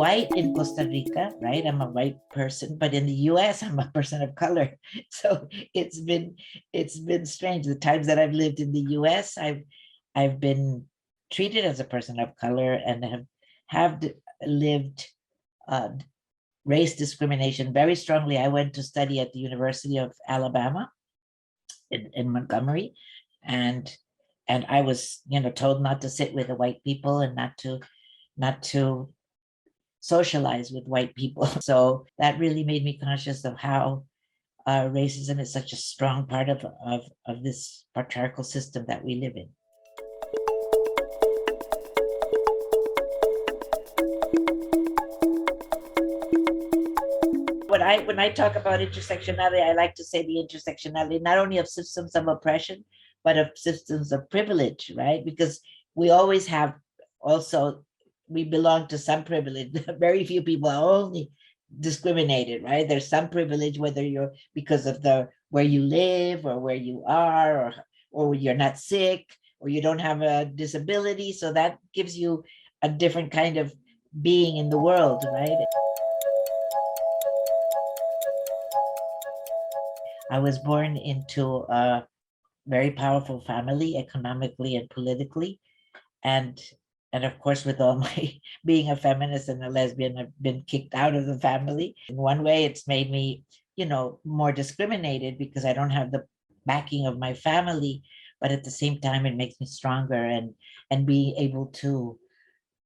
white in Costa Rica, right? I'm a white person, but in the US, I'm a person of color. So it's been strange. The times that I've lived in the US, I've been treated as a person of color and have lived uh, race discrimination very strongly. I went to study at the University of Alabama in Montgomery, and I was, told not to sit with the white people and not to socialize with white people. So that really made me conscious of how racism is such a strong part of this patriarchal system that we live in. When I talk about intersectionality, I like to say the intersectionality not only of systems of oppression, but of systems of privilege, right? Because we always have also, we belong to some privilege. Very few people are only discriminated, right? There's some privilege, whether you're because of the where you live or where you are, or you're not sick, or you don't have a disability. So that gives you a different kind of being in the world, right? I was born into a very powerful family, economically and politically, and of course, with all my being a feminist and a lesbian, I've been kicked out of the family. In one way, it's made me, more discriminated because I don't have the backing of my family, but at the same time, it makes me stronger and being able to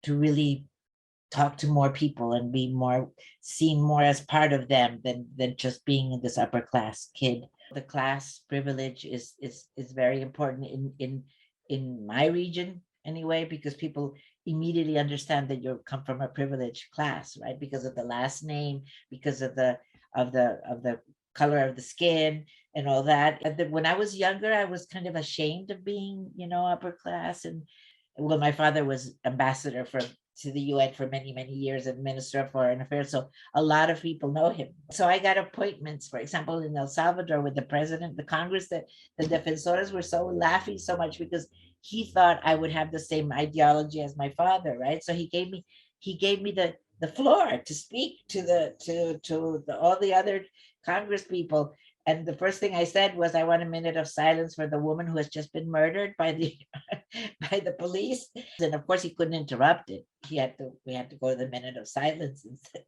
really talk to more people and be more seen more as part of them than just being this upper class kid. The class privilege is very important in my region anyway, because people immediately understand that you come from a privileged class, right? Because of the last name, because of the color of the skin and all that. When I was younger, I was kind of ashamed of being, upper class. And well, my father was ambassador to the UN for many, many years and Minister of Foreign Affairs. So a lot of people know him. So I got appointments, for example, in El Salvador with the president, the Congress, that the defensores were so laughing so much because he thought I would have the same ideology as my father, right? So he gave me the floor to speak to all the other Congress people. And the first thing I said was, I want a minute of silence for the woman who has just been murdered by the by the police. And of course, he couldn't interrupt it. We had to go to the minute of silence instead.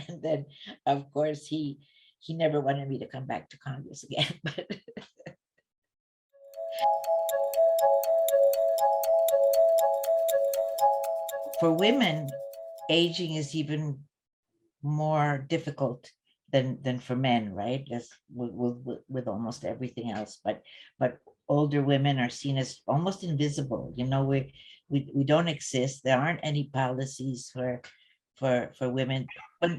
And then, of course, he never wanted me to come back to Congress again. But for women, aging is even more difficult than for men, right? As with almost everything else. But older women are seen as almost invisible. We don't exist. There aren't any policies for women.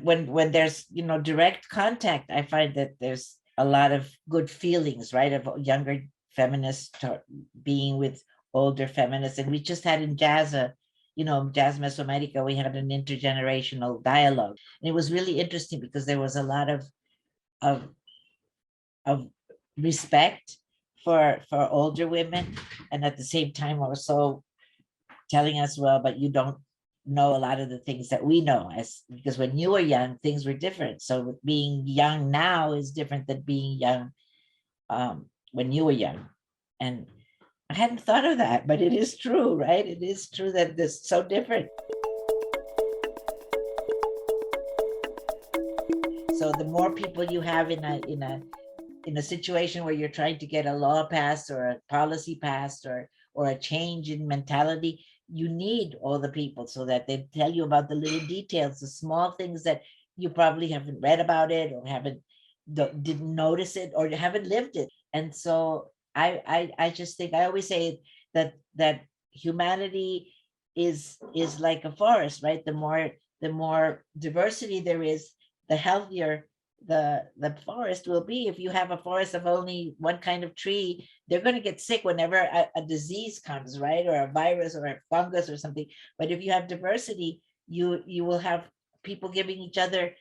When there's direct contact, I find that there's a lot of good feelings, right? Of younger feminists being with older feminists. And we just had in Jazz Mesoamerica, we had an intergenerational dialogue. And it was really interesting because there was a lot of of respect for older women, and at the same time also telling us, well, but you don't know a lot of the things that we know, because when you were young, things were different. So being young now is different than being young when you were young. And I hadn't thought of that, but it is true, right? It is true that it's so different. So the more people you have in a situation where you're trying to get a law passed or a policy passed or a change in mentality, you need all the people so that they tell you about the little details, the small things that you probably haven't read about it or didn't notice it or haven't lived it. And so I just think, I always say that humanity is like a forest, right? The more diversity there is, the healthier the forest will be. If you have a forest of only one kind of tree, they're going to get sick whenever a disease comes, right? Or a virus or a fungus or something. But if you have diversity, you will have people giving each other,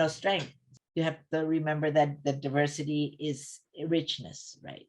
strength. You have to remember that the diversity is richness, right?